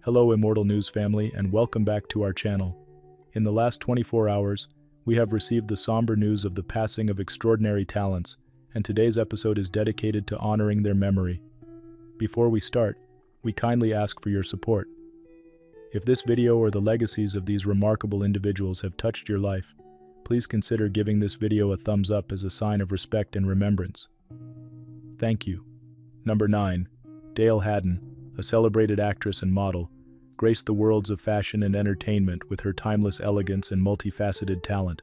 Hello Immortal News family and welcome back to our channel. In the last 24 hours, we have received the somber news of the passing of extraordinary talents, and today's episode is dedicated to honoring their memory. Before we start, we kindly ask for your support. If this video or the legacies of these remarkable individuals have touched your life, please consider giving this video a thumbs up as a sign of respect and remembrance. Thank you. Number 9. Dayle Haddon, a celebrated actress and model, graced the worlds of fashion and entertainment with her timeless elegance and multifaceted talent.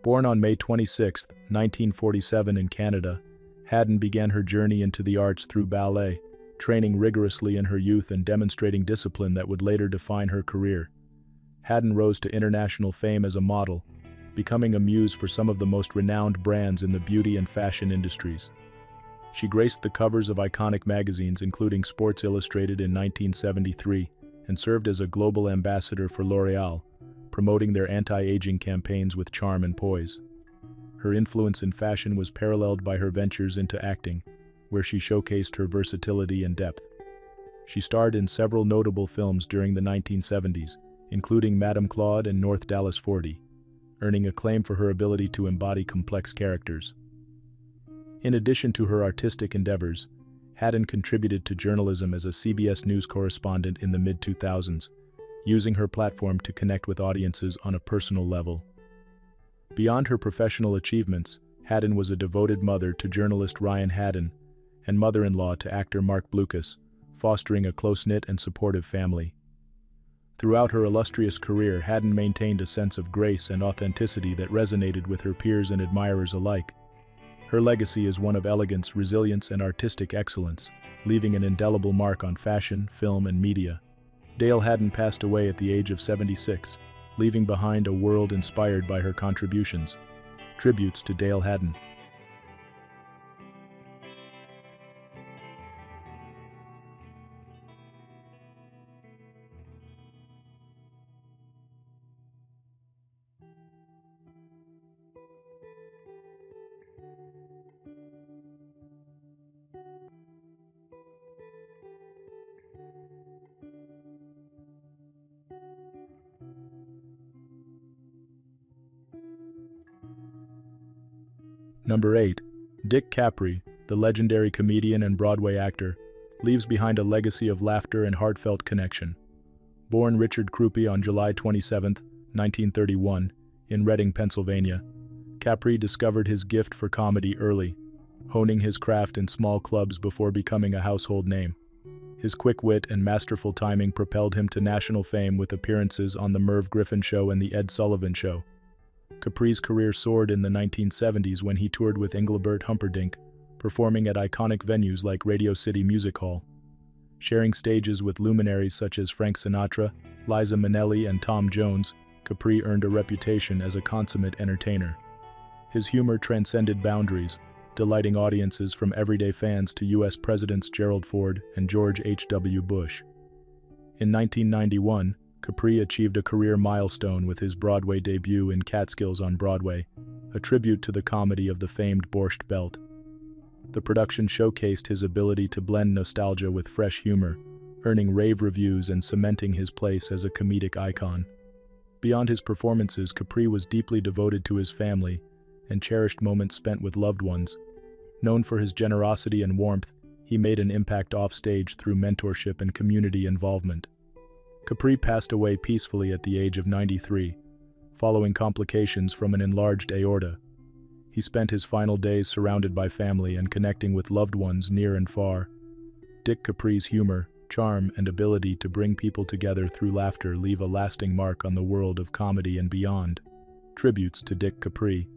Born on May 26, 1947 in Canada, Haddon began her journey into the arts through ballet, training rigorously in her youth and demonstrating discipline that would later define her career. Haddon rose to international fame as a model, becoming a muse for some of the most renowned brands in the beauty and fashion industries. She graced the covers of iconic magazines including Sports Illustrated in 1973 and served as a global ambassador for L'Oréal, promoting their anti-aging campaigns with charm and poise. Her influence in fashion was paralleled by her ventures into acting, where she showcased her versatility and depth. She starred in several notable films during the 1970s, including Madame Claude and North Dallas 40, earning acclaim for her ability to embody complex characters. In addition to her artistic endeavors, Haddon contributed to journalism as a CBS News correspondent in the mid-2000s, using her platform to connect with audiences on a personal level. Beyond her professional achievements, Haddon was a devoted mother to journalist Ryan Haddon and mother-in-law to actor Mark Blucas, fostering a close-knit and supportive family. Throughout her illustrious career, Haddon maintained a sense of grace and authenticity that resonated with her peers and admirers alike. Her legacy is one of elegance, resilience, and artistic excellence, leaving an indelible mark on fashion, film, and media. Dayle Haddon passed away at the age of 76, leaving behind a world inspired by her contributions. Tributes to Dayle Haddon. Number 8. Dick Capri, the legendary comedian and Broadway actor, leaves behind a legacy of laughter and heartfelt connection. Born Richard Krupe on July 27, 1931, in Reading, Pennsylvania, Capri discovered his gift for comedy early, honing his craft in small clubs before becoming a household name. His quick wit and masterful timing propelled him to national fame with appearances on The Merv Griffin Show and The Ed Sullivan Show. Capri's career soared in the 1970s when he toured with Engelbert Humperdinck, performing at iconic venues like Radio City Music Hall. Sharing stages with luminaries such as Frank Sinatra, Liza Minnelli, and Tom Jones, Capri earned a reputation as a consummate entertainer. His humor transcended boundaries, delighting audiences from everyday fans to U.S. Presidents Gerald Ford and George H.W. Bush. In 1991, Capri achieved a career milestone with his Broadway debut in Catskills on Broadway, a tribute to the comedy of the famed Borscht Belt. The production showcased his ability to blend nostalgia with fresh humor, earning rave reviews and cementing his place as a comedic icon. Beyond his performances, Capri was deeply devoted to his family and cherished moments spent with loved ones. Known for his generosity and warmth, he made an impact offstage through mentorship and community involvement. Capri passed away peacefully at the age of 93, following complications from an enlarged aorta. He spent his final days surrounded by family and connecting with loved ones near and far. Dick Capri's humor, charm, and ability to bring people together through laughter leave a lasting mark on the world of comedy and beyond. Tributes to Dick Capri.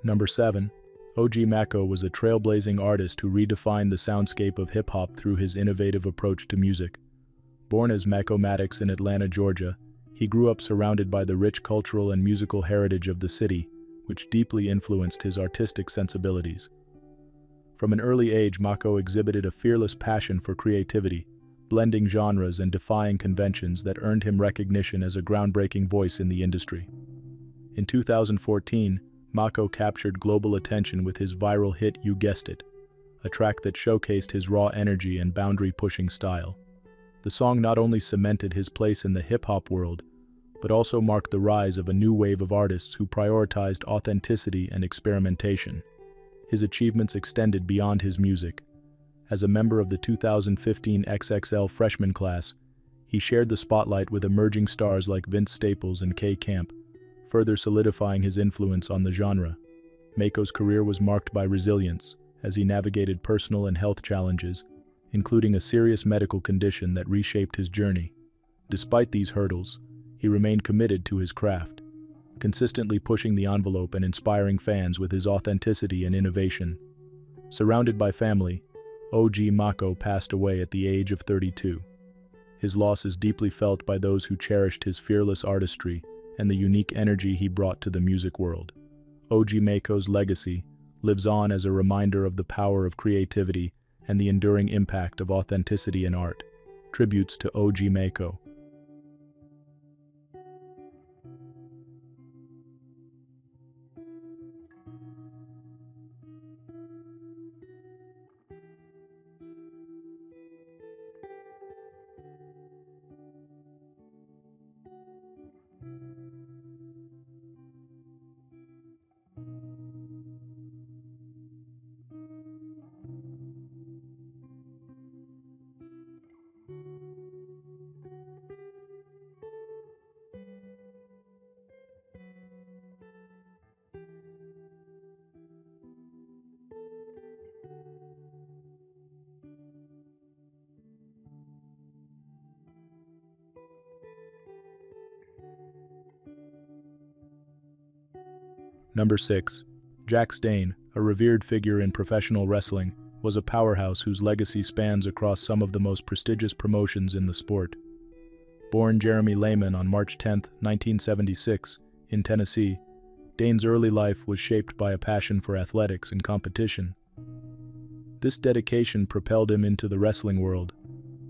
Number 7. OG Maco was a trailblazing artist who redefined the soundscape of hip-hop through his innovative approach to music. Born as Maco Maddox in Atlanta, Georgia, he grew up surrounded by the rich cultural and musical heritage of the city, which deeply influenced his artistic sensibilities. From an early age, Maco exhibited a fearless passion for creativity, blending genres and defying conventions that earned him recognition as a groundbreaking voice in the industry. In 2014, Maco captured global attention with his viral hit You Guessed It, a track that showcased his raw energy and boundary-pushing style. The song not only cemented his place in the hip-hop world, but also marked the rise of a new wave of artists who prioritized authenticity and experimentation. His achievements extended beyond his music. As a member of the 2015 XXL freshman class, he shared the spotlight with emerging stars like Vince Staples and K. Camp, further solidifying his influence on the genre. Maco's career was marked by resilience, as he navigated personal and health challenges, including a serious medical condition that reshaped his journey. Despite these hurdles, he remained committed to his craft, consistently pushing the envelope and inspiring fans with his authenticity and innovation. Surrounded by family, OG Maco passed away at the age of 32. His loss is deeply felt by those who cherished his fearless artistry and the unique energy he brought to the music world. OG Maco's legacy lives on as a reminder of the power of creativity and the enduring impact of authenticity in art. Tributes to OG Maco. Number 6. Jax Dane, a revered figure in professional wrestling, was a powerhouse whose legacy spans across some of the most prestigious promotions in the sport. Born Jeremy Lehman on March 10, 1976, in Tennessee, Dane's early life was shaped by a passion for athletics and competition. This dedication propelled him into the wrestling world,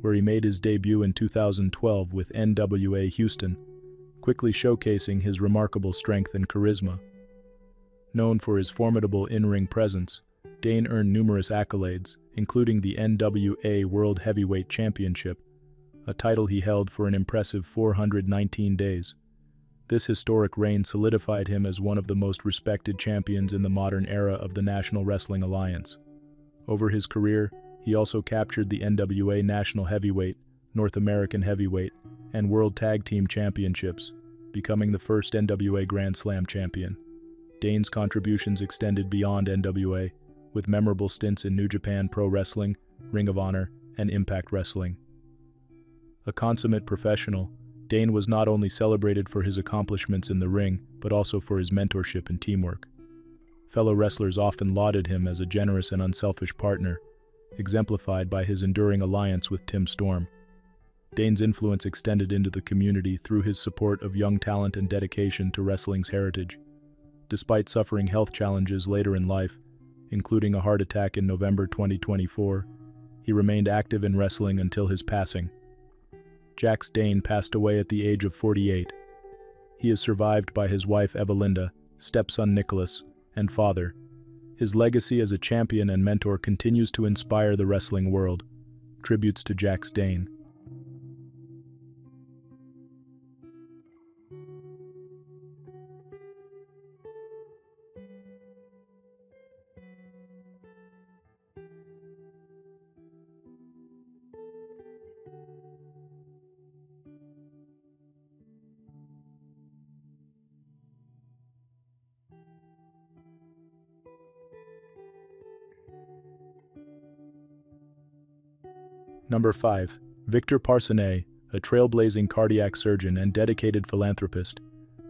where he made his debut in 2012 with NWA Houston, quickly showcasing his remarkable strength and charisma. Known for his formidable in-ring presence, Dane earned numerous accolades, including the NWA World Heavyweight Championship, a title he held for an impressive 419 days. This historic reign solidified him as one of the most respected champions in the modern era of the National Wrestling Alliance. Over his career, he also captured the NWA National Heavyweight, North American Heavyweight, and World Tag Team Championships, becoming the first NWA Grand Slam champion. Dane's contributions extended beyond NWA, with memorable stints in New Japan Pro Wrestling, Ring of Honor, and Impact Wrestling. A consummate professional, Dane was not only celebrated for his accomplishments in the ring, but also for his mentorship and teamwork. Fellow wrestlers often lauded him as a generous and unselfish partner, exemplified by his enduring alliance with Tim Storm. Dane's influence extended into the community through his support of young talent and dedication to wrestling's heritage. Despite suffering health challenges later in life, including a heart attack in November 2024, he remained active in wrestling until his passing. Jax Dane passed away at the age of 48. He is survived by his wife Evelinda, stepson Nicholas, and father. His legacy as a champion and mentor continues to inspire the wrestling world. Tributes to Jax Dane. Number 5. Victor Parsonnet, a trailblazing cardiac surgeon and dedicated philanthropist,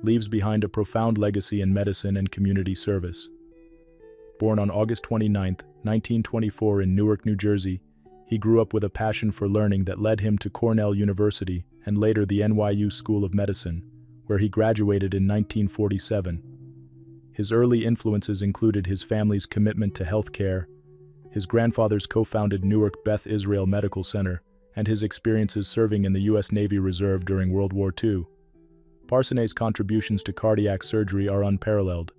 leaves behind a profound legacy in medicine and community service. Born on August 29, 1924 in Newark, New Jersey, He grew up with a passion for learning that led him to Cornell University and later the NYU School of Medicine, where he graduated in 1947. His early influences included his family's commitment to healthcare, his grandfather's co-founded Newark Beth Israel Medical Center, and his experiences serving in the U.S. Navy Reserve during World War II. Parsonnet's contributions to cardiac surgery are unparalleled.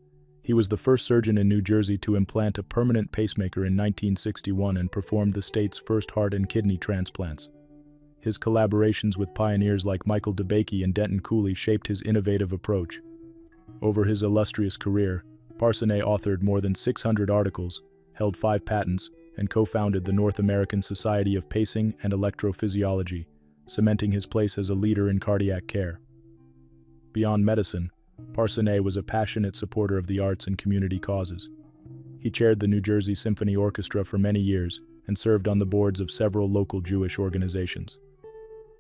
He was the first surgeon in New Jersey to implant a permanent pacemaker in 1961 and performed the state's first heart and kidney transplants. His collaborations with pioneers like Michael DeBakey and Denton Cooley shaped his innovative approach. Over his illustrious career, Parsonnet authored more than 600 articles, held 5 patents, and co-founded the North American Society of Pacing and Electrophysiology, cementing his place as a leader in cardiac care. Beyond medicine, Parsonnet was a passionate supporter of the arts and community causes. He chaired the New Jersey Symphony Orchestra for many years and served on the boards of several local Jewish organizations.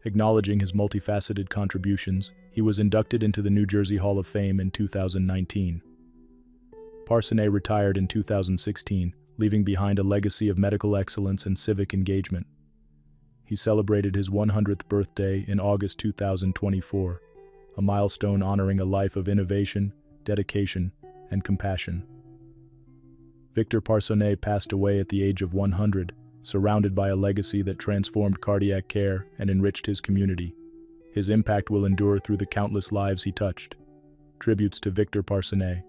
Acknowledging his multifaceted contributions, he was inducted into the New Jersey Hall of Fame in 2019. Parsonnet retired in 2016, leaving behind a legacy of medical excellence and civic engagement. He celebrated his 100th birthday in August 2024, a milestone honoring a life of innovation, dedication, and compassion. Victor Parsonnet passed away at the age of 100, surrounded by a legacy that transformed cardiac care and enriched his community. His impact will endure through the countless lives he touched. Tributes to Victor Parsonnet.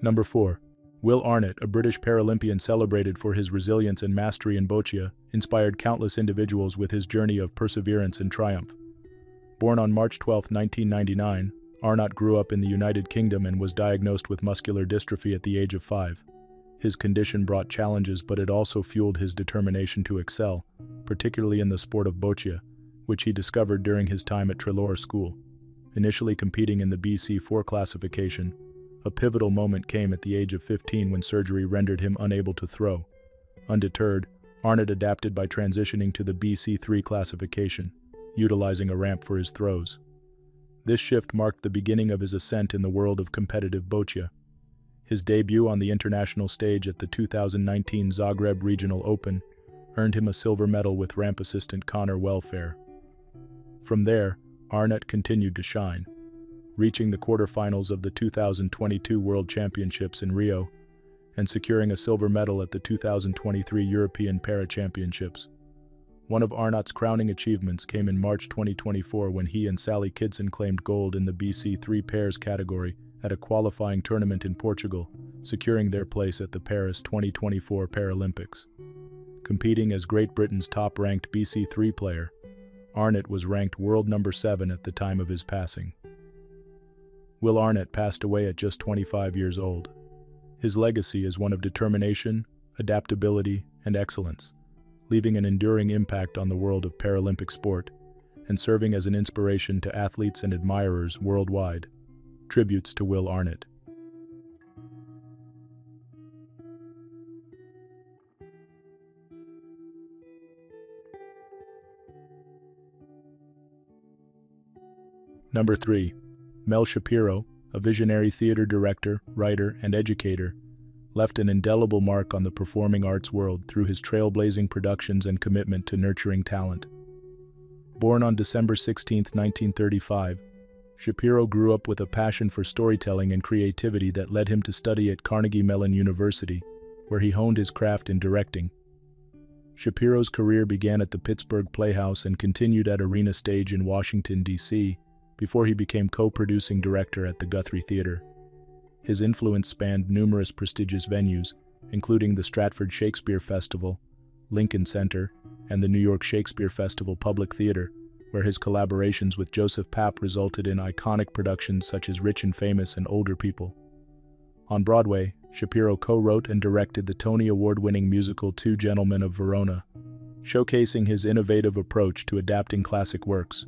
Number 4. Will Arnott, a British Paralympian celebrated for his resilience and mastery in boccia, inspired countless individuals with his journey of perseverance and triumph. Born on March 12, 1999, Arnott grew up in the United Kingdom and was diagnosed with muscular dystrophy at the age of 5. His condition brought challenges, but it also fueled his determination to excel, particularly in the sport of boccia, which he discovered during his time at Treloar School. Initially competing in the BC4 classification, a pivotal moment came at the age of 15 when surgery rendered him unable to throw. Undeterred, Arnott adapted by transitioning to the BC3 classification, utilizing a ramp for his throws. This shift marked the beginning of his ascent in the world of competitive boccia. His debut on the international stage at the 2019 Zagreb Regional Open earned him a silver medal with ramp assistant Connor Welfare. From there, Arnott continued to shine, reaching the quarterfinals of the 2022 World Championships in Rio and securing a silver medal at the 2023 European Para-Championships. One of Arnott's crowning achievements came in March 2024 when he and Sally Kidson claimed gold in the BC3 pairs category at a qualifying tournament in Portugal, securing their place at the Paris 2024 Paralympics. Competing as Great Britain's top-ranked BC3 player, Arnott was ranked world number 7 at the time of his passing. Will Arnott passed away at just 25 years old. His legacy is one of determination, adaptability, and excellence, leaving an enduring impact on the world of Paralympic sport and serving as an inspiration to athletes and admirers worldwide. Tributes to Will Arnott. Number 3. Mel Shapiro, a visionary theater director, writer, and educator, left an indelible mark on the performing arts world through his trailblazing productions and commitment to nurturing talent. Born on December 16, 1935, Shapiro grew up with a passion for storytelling and creativity that led him to study at Carnegie Mellon University, where he honed his craft in directing. Shapiro's career began at the Pittsburgh Playhouse and continued at Arena Stage in Washington, D.C., before he became co-producing director at the Guthrie Theater. His influence spanned numerous prestigious venues, including the Stratford Shakespeare Festival, Lincoln Center, and the New York Shakespeare Festival Public Theater, where his collaborations with Joseph Papp resulted in iconic productions such as Rich and Famous and Older People. On Broadway, Shapiro co-wrote and directed the Tony Award-winning musical Two Gentlemen of Verona, showcasing his innovative approach to adapting classic works.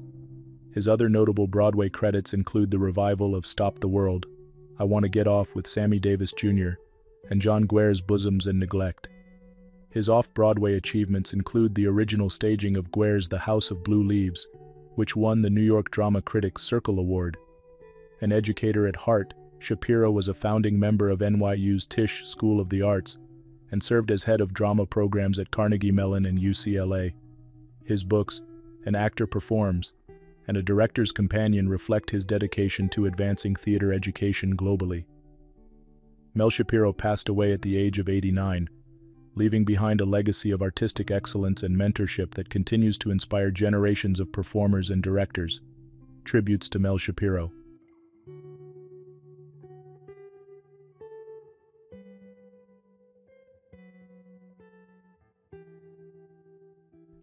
His other notable Broadway credits include the revival of Stop the World, I Want to Get Off with Sammy Davis Jr., and John Guare's Bosoms and Neglect. His off-Broadway achievements include the original staging of Guare's The House of Blue Leaves, which won the New York Drama Critics Circle Award. An educator at heart, Shapiro was a founding member of NYU's Tisch School of the Arts and served as head of drama programs at Carnegie Mellon and UCLA. His books, An Actor Performs, and A Director's Companion reflect his dedication to advancing theater education globally. Mel Shapiro passed away at the age of 89, leaving behind a legacy of artistic excellence and mentorship that continues to inspire generations of performers and directors. Tributes to Mel Shapiro.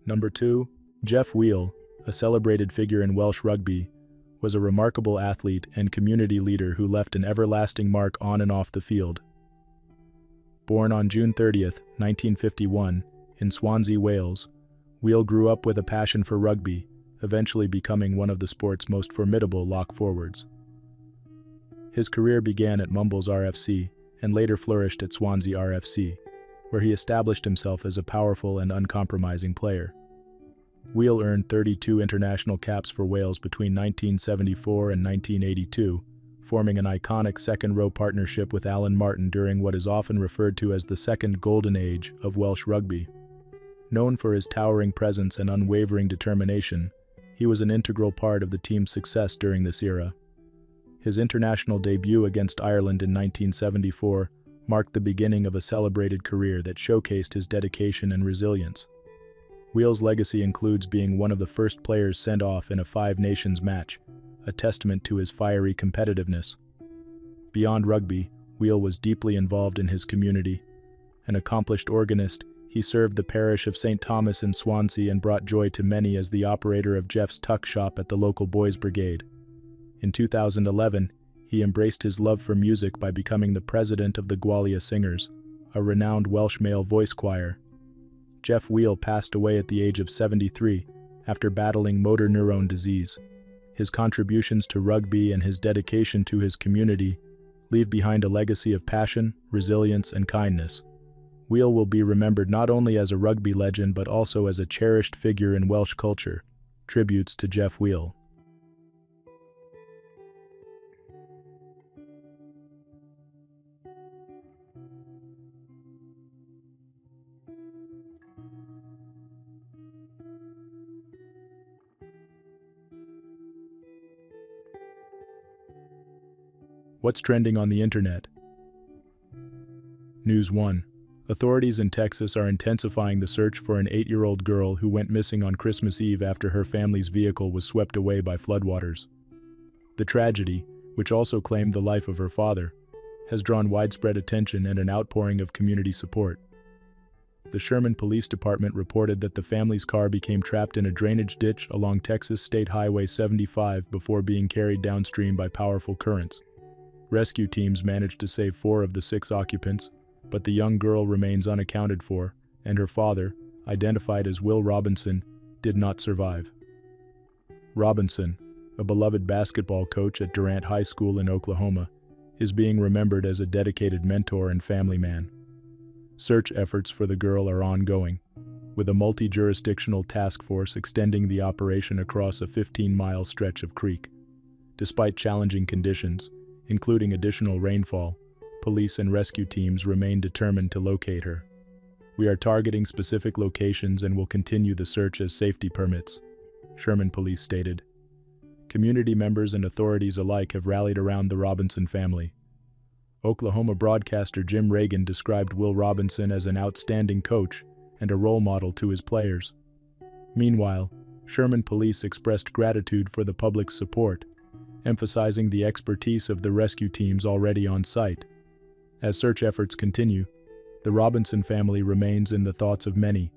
Number 2. Geoff Wheel, a celebrated figure in Welsh rugby, was a remarkable athlete and community leader who left an everlasting mark on and off the field. Born on June 30, 1951, in Swansea, Wales, Wheel grew up with a passion for rugby, eventually becoming one of the sport's most formidable lock-forwards. His career began at Mumbles RFC and later flourished at Swansea RFC, where he established himself as a powerful and uncompromising player. Wheel earned 32 international caps for Wales between 1974 and 1982, forming an iconic second-row partnership with Alan Martin during what is often referred to as the second golden age of Welsh rugby. Known for his towering presence and unwavering determination, he was an integral part of the team's success during this era. His international debut against Ireland in 1974 marked the beginning of a celebrated career that showcased his dedication and resilience. Wheel's legacy includes being one of the first players sent off in a Five Nations match, a testament to his fiery competitiveness. Beyond rugby, Wheel was deeply involved in his community. An accomplished organist, he served the parish of St. Thomas in Swansea and brought joy to many as the operator of Geoff's tuck shop at the local boys' brigade. In 2011, he embraced his love for music by becoming the president of the Gwalia Singers, a renowned Welsh male voice choir. Geoff Wheel passed away at the age of 73 after battling motor neurone disease. His contributions to rugby and his dedication to his community leave behind a legacy of passion, resilience, and kindness. Wheel will be remembered not only as a rugby legend but also as a cherished figure in Welsh culture. Tributes to Geoff Wheel. What's trending on the internet? News 1. Authorities in Texas are intensifying the search for an 8-year-old girl who went missing on Christmas Eve after her family's vehicle was swept away by floodwaters. The tragedy, which also claimed the life of her father, has drawn widespread attention and an outpouring of community support. The Sherman Police Department reported that the family's car became trapped in a drainage ditch along Texas State Highway 75 before being carried downstream by powerful currents. Rescue teams managed to save 4 of the 6 occupants, but the young girl remains unaccounted for, and her father, identified as Will Robinson, did not survive. Robinson, a beloved basketball coach at Durant High School in Oklahoma, is being remembered as a dedicated mentor and family man. Search efforts for the girl are ongoing, with a multi-jurisdictional task force extending the operation across a 15-mile stretch of creek. Despite challenging conditions, including additional rainfall, police and rescue teams remain determined to locate her. We are targeting specific locations and will continue the search as safety permits, Sherman Police stated. Community members and authorities alike have rallied around the Robinson family. Oklahoma broadcaster Jim Reagan described Will Robinson as an outstanding coach and a role model to his players. Meanwhile, Sherman Police expressed gratitude for the public's support, emphasizing the expertise of the rescue teams already on site. As search efforts continue, the Robinson family remains in the thoughts of many,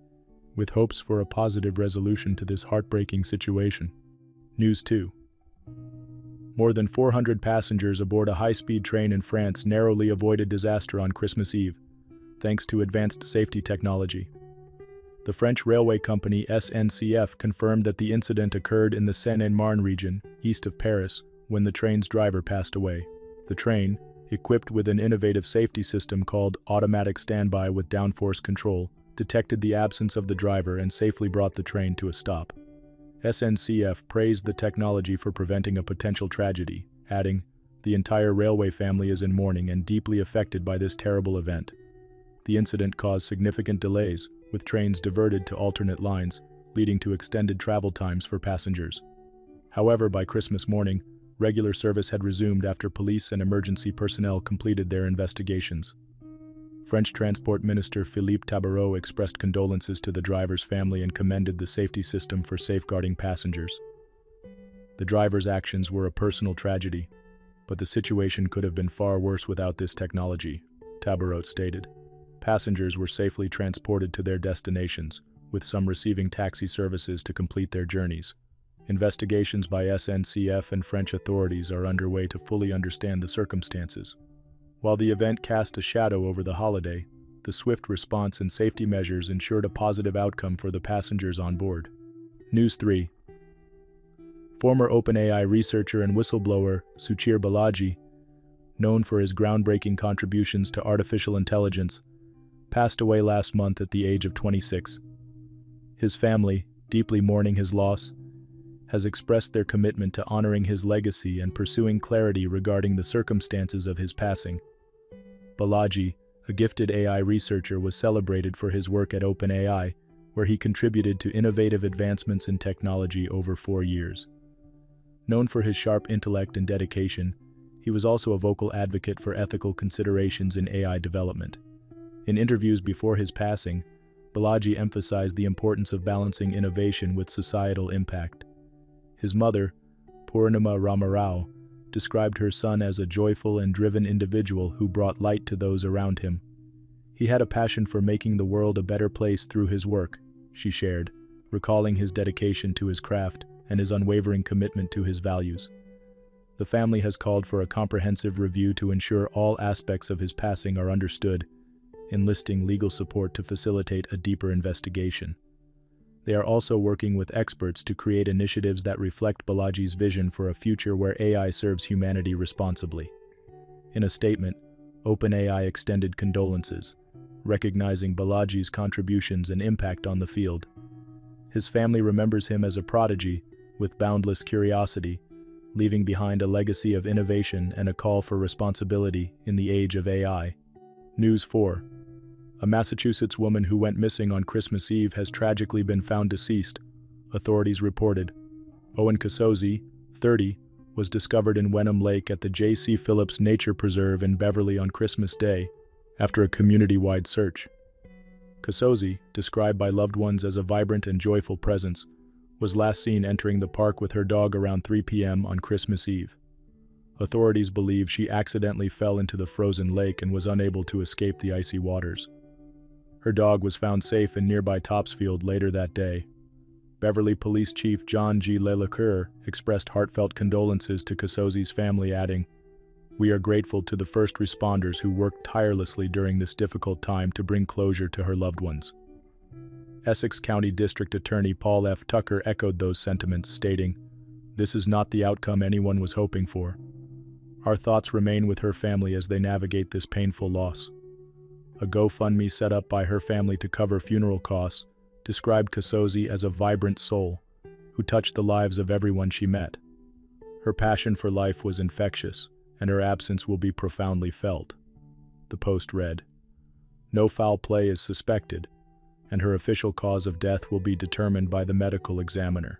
with hopes for a positive resolution to this heartbreaking situation. News 2. More than 400 passengers aboard a high-speed train in France narrowly avoided disaster on Christmas Eve, thanks to advanced safety technology. The French railway company SNCF confirmed that the incident occurred in the Seine-et-Marne region, east of Paris, when the train's driver passed away. The train, equipped with an innovative safety system called automatic standby with downforce control, detected the absence of the driver and safely brought the train to a stop. SNCF praised the technology for preventing a potential tragedy, adding, "The entire railway family is in mourning and deeply affected by this terrible event." The incident caused significant delays, with trains diverted to alternate lines, leading to extended travel times for passengers. However, by Christmas morning, regular service had resumed after police and emergency personnel completed their investigations. French Transport Minister Philippe Tabarot expressed condolences to the driver's family and commended the safety system for safeguarding passengers. The driver's actions were a personal tragedy, but the situation could have been far worse without this technology, Tabarot stated. Passengers were safely transported to their destinations, with some receiving taxi services to complete their journeys. Investigations by SNCF and French authorities are underway to fully understand the circumstances. While the event cast a shadow over the holiday, the swift response and safety measures ensured a positive outcome for the passengers on board. News 3. Former OpenAI researcher and whistleblower Suchir Balaji, known for his groundbreaking contributions to artificial intelligence, passed away last month at the age of 26. His family, deeply mourning his loss, has expressed their commitment to honoring his legacy and pursuing clarity regarding the circumstances of his passing. Balaji, a gifted AI researcher, was celebrated for his work at OpenAI, where he contributed to innovative advancements in technology over 4 years. Known for his sharp intellect and dedication, he was also a vocal advocate for ethical considerations in AI development. In interviews before his passing, Balaji emphasized the importance of balancing innovation with societal impact. His mother, Purnima Ramarao, described her son as a joyful and driven individual who brought light to those around him. He had a passion for making the world a better place through his work, she shared, recalling his dedication to his craft and his unwavering commitment to his values. The family has called for a comprehensive review to ensure all aspects of his passing are understood, enlisting legal support to facilitate a deeper investigation. They are also working with experts to create initiatives that reflect Balaji's vision for a future where AI serves humanity responsibly. In a statement, OpenAI extended condolences, recognizing Balaji's contributions and impact on the field. His family remembers him as a prodigy with boundless curiosity, leaving behind a legacy of innovation and a call for responsibility in the age of AI. News 4. A Massachusetts woman who went missing on Christmas Eve has tragically been found deceased, authorities reported. Owen Kasozi, 30, was discovered in Wenham Lake at the J.C. Phillips Nature Preserve in Beverly on Christmas Day, after a community-wide search. Kasozi, described by loved ones as a vibrant and joyful presence, was last seen entering the park with her dog around 3 p.m. on Christmas Eve. Authorities believe she accidentally fell into the frozen lake and was unable to escape the icy waters. Her dog was found safe in nearby Topsfield later that day. Beverly Police Chief John G. Lelecoeur expressed heartfelt condolences to Kasozi's family, adding, "We are grateful to the first responders who worked tirelessly during this difficult time to bring closure to her loved ones." Essex County District Attorney Paul F. Tucker echoed those sentiments, stating, "This is not the outcome anyone was hoping for. Our thoughts remain with her family as they navigate this painful loss." A GoFundMe set up by her family to cover funeral costs described Kasozi as a vibrant soul who touched the lives of everyone she met. Her passion for life was infectious, and her absence will be profoundly felt. The post read, "No foul play is suspected, and her official cause of death will be determined by the medical examiner."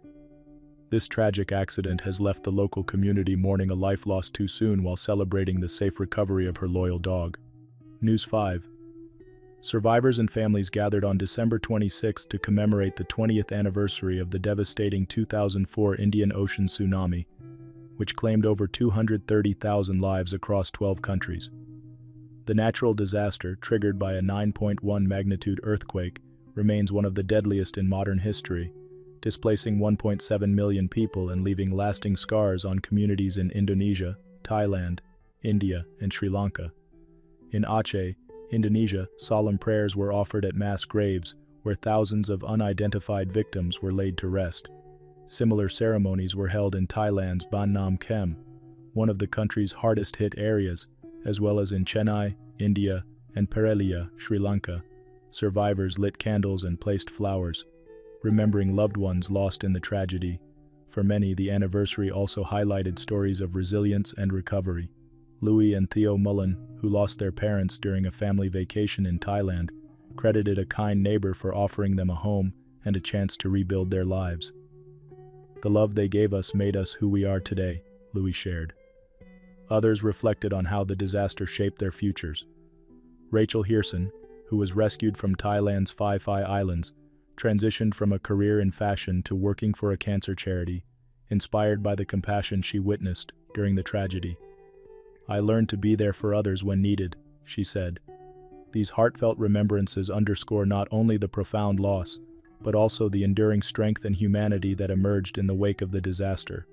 This tragic accident has left the local community mourning a life lost too soon while celebrating the safe recovery of her loyal dog. News 5. Survivors and families gathered on December 26 to commemorate the 20th anniversary of the devastating 2004 Indian Ocean tsunami, which claimed over 230,000 lives across 12 countries. The natural disaster, triggered by a 9.1 magnitude earthquake, remains one of the deadliest in modern history, displacing 1.7 million people and leaving lasting scars on communities in Indonesia, Thailand, India, and Sri Lanka. In Aceh, Indonesia, solemn prayers were offered at mass graves, where thousands of unidentified victims were laid to rest. Similar ceremonies were held in Thailand's Ban Nam Kem, one of the country's hardest-hit areas, as well as in Chennai, India, and Perelia, Sri Lanka. Survivors lit candles and placed flowers, remembering loved ones lost in the tragedy. For many, the anniversary also highlighted stories of resilience and recovery. Louis and Theo Mullen, who lost their parents during a family vacation in Thailand, credited a kind neighbor for offering them a home and a chance to rebuild their lives. "The love they gave us made us who we are today," Louis shared. Others reflected on how the disaster shaped their futures. Rachel Hearson, who was rescued from Thailand's Phi Phi Islands, transitioned from a career in fashion to working for a cancer charity, inspired by the compassion she witnessed during the tragedy. "I learned to be there for others when needed," she said. These heartfelt remembrances underscore not only the profound loss, but also the enduring strength and humanity that emerged in the wake of the disaster.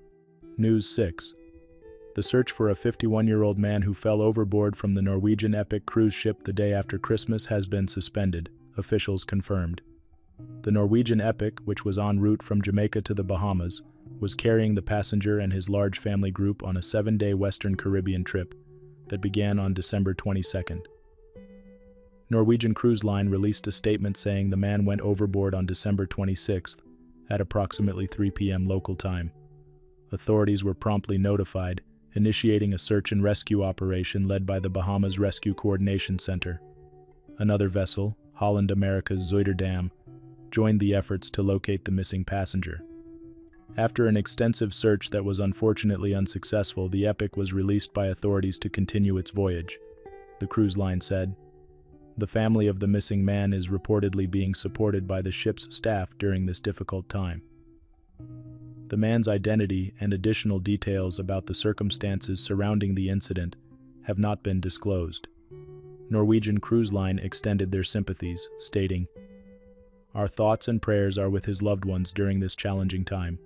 News 6. The search for a 51-year-old man who fell overboard from the Norwegian Epic cruise ship the day after Christmas has been suspended, officials confirmed. The Norwegian Epic, which was en route from Jamaica to the Bahamas, was carrying the passenger and his large family group on a 7-day Western Caribbean trip that began on December 22nd. Norwegian Cruise Line released a statement saying the man went overboard on December 26th at approximately 3 p.m. local time. Authorities were promptly notified, initiating a search and rescue operation led by the Bahamas Rescue Coordination Center. Another vessel, Holland America's Zuiderdam, joined the efforts to locate the missing passenger. After an extensive search that was unfortunately unsuccessful, the Epic was released by authorities to continue its voyage, the cruise line said. The family of the missing man is reportedly being supported by the ship's staff during this difficult time. The man's identity and additional details about the circumstances surrounding the incident have not been disclosed. Norwegian Cruise Line extended their sympathies, stating, "Our thoughts and prayers are with his loved ones during this challenging time."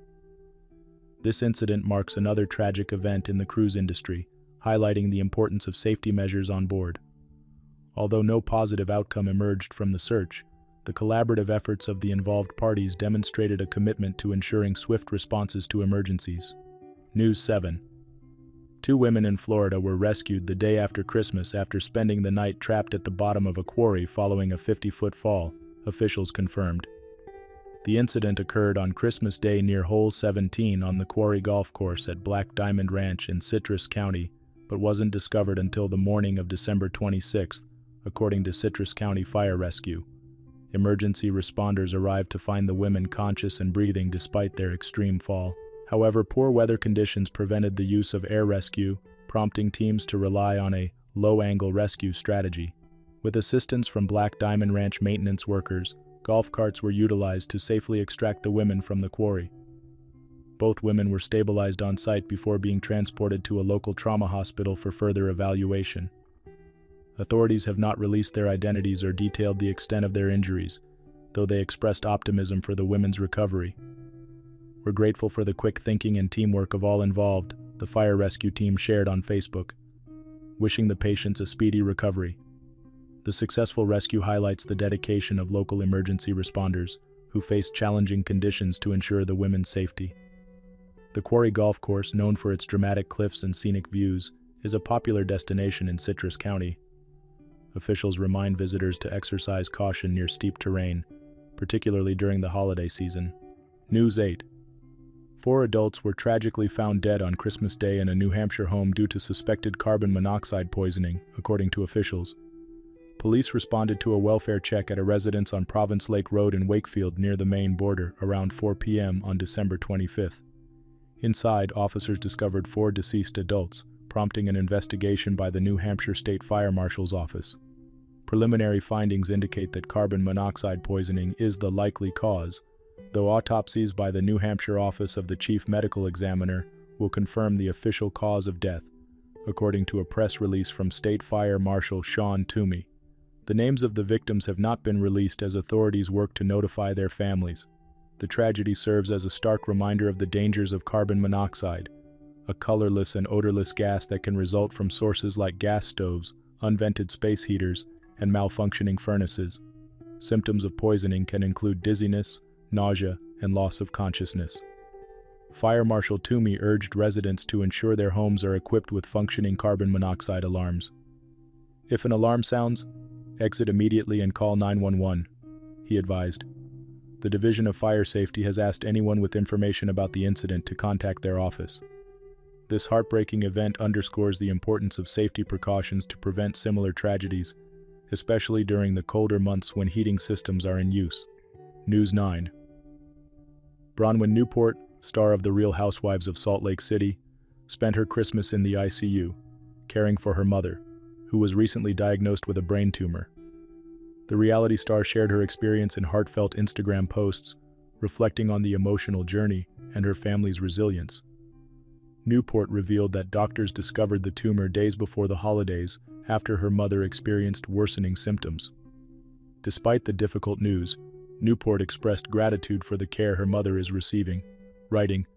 This incident marks another tragic event in the cruise industry, highlighting the importance of safety measures on board. Although no positive outcome emerged from the search, the collaborative efforts of the involved parties demonstrated a commitment to ensuring swift responses to emergencies. News 7. 2 women in Florida were rescued the day after Christmas after spending the night trapped at the bottom of a quarry following a 50-foot fall, officials confirmed. The incident occurred on Christmas Day near Hole 17 on the Quarry golf course at Black Diamond Ranch in Citrus County, but wasn't discovered until the morning of December 26th, according to Citrus County Fire Rescue. Emergency responders arrived to find the women conscious and breathing despite their extreme fall. However, poor weather conditions prevented the use of air rescue, prompting teams to rely on a low-angle rescue strategy. With assistance from Black Diamond Ranch maintenance workers, golf carts were utilized to safely extract the women from the quarry. Both women were stabilized on site before being transported to a local trauma hospital for further evaluation. Authorities have not released their identities or detailed the extent of their injuries, though they expressed optimism for the women's recovery. "We're grateful for the quick thinking and teamwork of all involved," the fire rescue team shared on Facebook, wishing the patients a speedy recovery. The successful rescue highlights the dedication of local emergency responders, who faced challenging conditions to ensure the women's safety. The Quarry golf course, known for its dramatic cliffs and scenic views, is a popular destination in Citrus County. Officials remind visitors to exercise caution near steep terrain, particularly during the holiday season. News 8. 4 adults were tragically found dead on Christmas Day in a New Hampshire home due to suspected carbon monoxide poisoning, according to officials. Police responded to a welfare check at a residence on Province Lake Road in Wakefield near the Maine border around 4 p.m. on December 25th. Inside, officers discovered 4 deceased adults, prompting an investigation by the New Hampshire State Fire Marshal's Office. Preliminary findings indicate that carbon monoxide poisoning is the likely cause, though autopsies by the New Hampshire Office of the Chief Medical Examiner will confirm the official cause of death, according to a press release from State Fire Marshal Sean Toomey. The names of the victims have not been released as authorities work to notify their families. The tragedy serves as a stark reminder of the dangers of carbon monoxide, a colorless and odorless gas that can result from sources like gas stoves, unvented space heaters, and malfunctioning furnaces. Symptoms of poisoning can include dizziness, nausea, and loss of consciousness. Fire Marshal Toomey urged residents to ensure their homes are equipped with functioning carbon monoxide alarms. If an alarm sounds, exit immediately and call 911, he advised. The Division of Fire Safety has asked anyone with information about the incident to contact their office. This heartbreaking event underscores the importance of safety precautions to prevent similar tragedies, especially during the colder months when heating systems are in use. News 9. Bronwyn Newport, star of The Real Housewives of Salt Lake City, spent her Christmas in the ICU, caring for her mother, who was recently diagnosed with a brain tumor. The reality star shared her experience in heartfelt Instagram posts, reflecting on the emotional journey and her family's resilience. Newport revealed that doctors discovered the tumor days before the holidays after her mother experienced worsening symptoms. Despite the difficult news, Newport expressed gratitude for the care her mother is receiving, writing,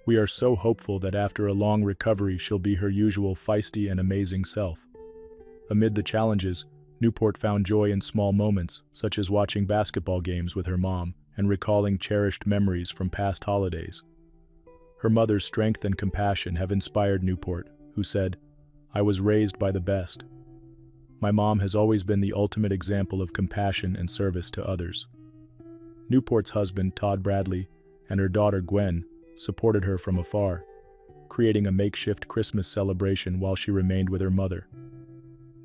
"We are so hopeful that after a long recovery she'll be her usual feisty and amazing self." Amid the challenges, Newport found joy in small moments, such as watching basketball games with her mom and recalling cherished memories from past holidays. Her mother's strength and compassion have inspired Newport, who said, "I was raised by the best. My mom has always been the ultimate example of compassion and service to others." Newport's husband, Todd Bradley, and her daughter, Gwen, supported her from afar, creating a makeshift Christmas celebration while she remained with her mother.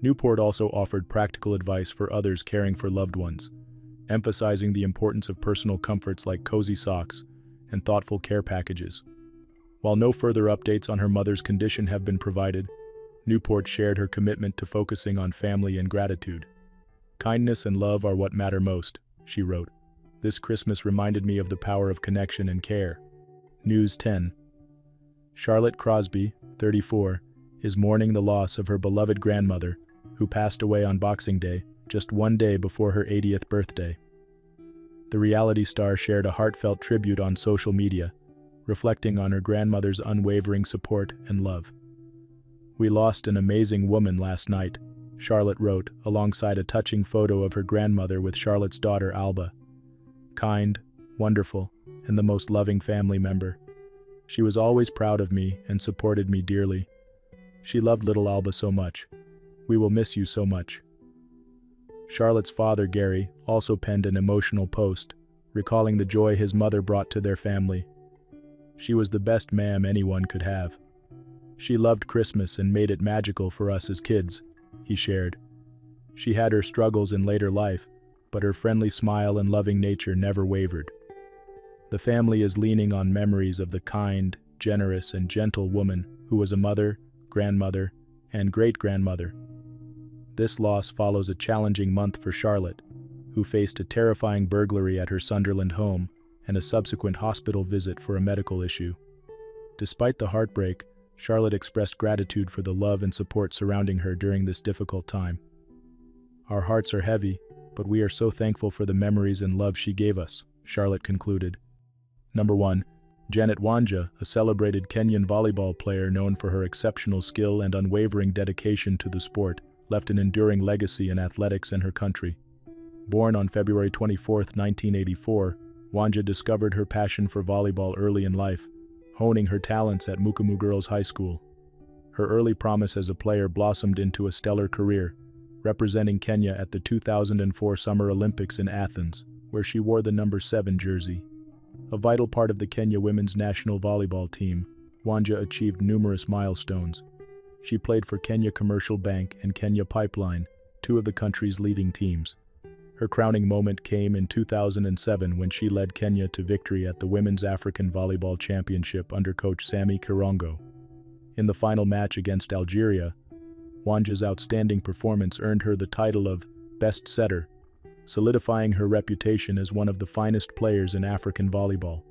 Newport also offered practical advice for others caring for loved ones, emphasizing the importance of personal comforts like cozy socks and thoughtful care packages. While no further updates on her mother's condition have been provided, Newport shared her commitment to focusing on family and gratitude. "Kindness and love are what matter most," she wrote. "This Christmas reminded me of the power of connection and care." News 10. Charlotte Crosby, 34, is mourning the loss of her beloved grandmother, who passed away on Boxing Day, just one day before her 80th birthday. The reality star shared a heartfelt tribute on social media, reflecting on her grandmother's unwavering support and love. "We lost an amazing woman last night," Charlotte wrote, alongside a touching photo of her grandmother with Charlotte's daughter Alba. "Kind, wonderful, and the most loving family member. She was always proud of me and supported me dearly. She loved little Alba so much. We will miss you so much." Charlotte's father, Gary, also penned an emotional post, recalling the joy his mother brought to their family. "She was the best ma'am anyone could have. She loved Christmas and made it magical for us as kids," he shared. "She had her struggles in later life, but her friendly smile and loving nature never wavered." The family is leaning on memories of the kind, generous, and gentle woman who was a mother, grandmother, and great-grandmother. This loss follows a challenging month for Charlotte, who faced a terrifying burglary at her Sunderland home and a subsequent hospital visit for a medical issue. Despite the heartbreak, Charlotte expressed gratitude for the love and support surrounding her during this difficult time. "Our hearts are heavy, but we are so thankful for the memories and love she gave us," Charlotte concluded. Number 1. Janet Wanja, a celebrated Kenyan volleyball player known for her exceptional skill and unwavering dedication to the sport, left an enduring legacy in athletics and her country. Born on February 24, 1984, Wanja discovered her passion for volleyball early in life, honing her talents at Mukumu Girls High School. Her early promise as a player blossomed into a stellar career, representing Kenya at the 2004 Summer Olympics in Athens, where she wore the number 7 jersey. A vital part of the Kenya women's national volleyball team, Wanja achieved numerous milestones. She played for Kenya Commercial Bank and Kenya Pipeline, two of the country's leading teams. Her crowning moment came in 2007 when she led Kenya to victory at the Women's African Volleyball Championship under coach Sammy Kirongo. In the final match against Algeria, Wanja's outstanding performance earned her the title of Best Setter, solidifying her reputation as one of the finest players in African volleyball.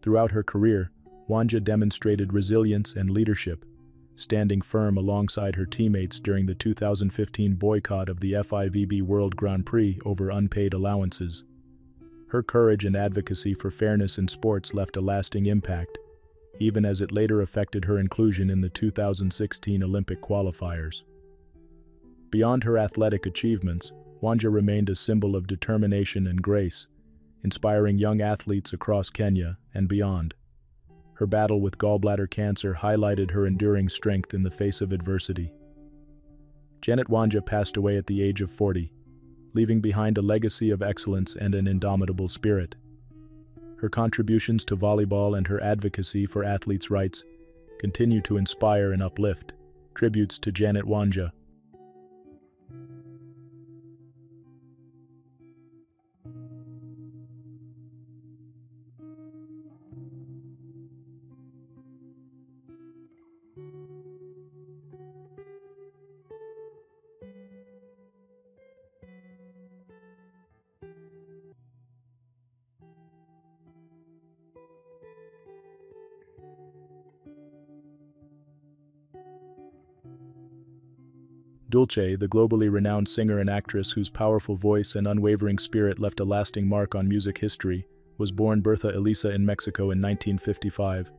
Throughout her career, Wanja demonstrated resilience and leadership, standing firm alongside her teammates during the 2015 boycott of the FIVB World Grand Prix over unpaid allowances. Her courage and advocacy for fairness in sports left a lasting impact, even as it later affected her inclusion in the 2016 Olympic qualifiers. Beyond her athletic achievements, Wanja remained a symbol of determination and grace, inspiring young athletes across Kenya and beyond. Her battle with gallbladder cancer highlighted her enduring strength in the face of adversity. Janet Wanja passed away at the age of 40, leaving behind a legacy of excellence and an indomitable spirit. Her contributions to volleyball and her advocacy for athletes' rights continue to inspire and uplift. Tributes to Janet Wanja. Dulce, the globally renowned singer and actress whose powerful voice and unwavering spirit left a lasting mark on music history, was born Bertha Elisa in Mexico in 1955.